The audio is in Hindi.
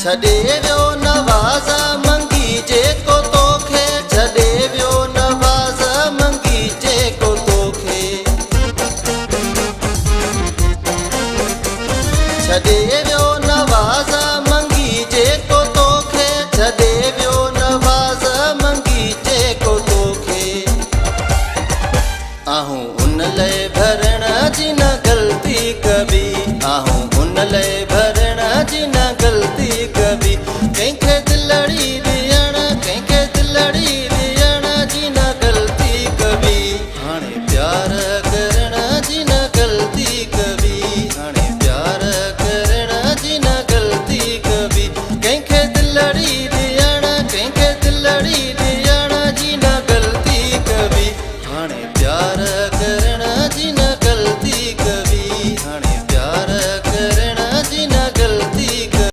छॾे वियो नवाज़ मंगी जेको तोखे छॾे वियो नवाज़ मंगी जेको तोखे छॾे वियो नवाज़ मंगी जेको तोखे छॾे वियो नवाज़ मंगी जेको तोखे आहूं उन लाइ भरण जी न ग़लती कबी आहूं उन लाइ भरण जी न ग़लती कबी कंहिंखे दिलड़ी ॾियण कंहिंखे दिलड़ी ॾियण जी न ग़लती कबी हाणे प्यार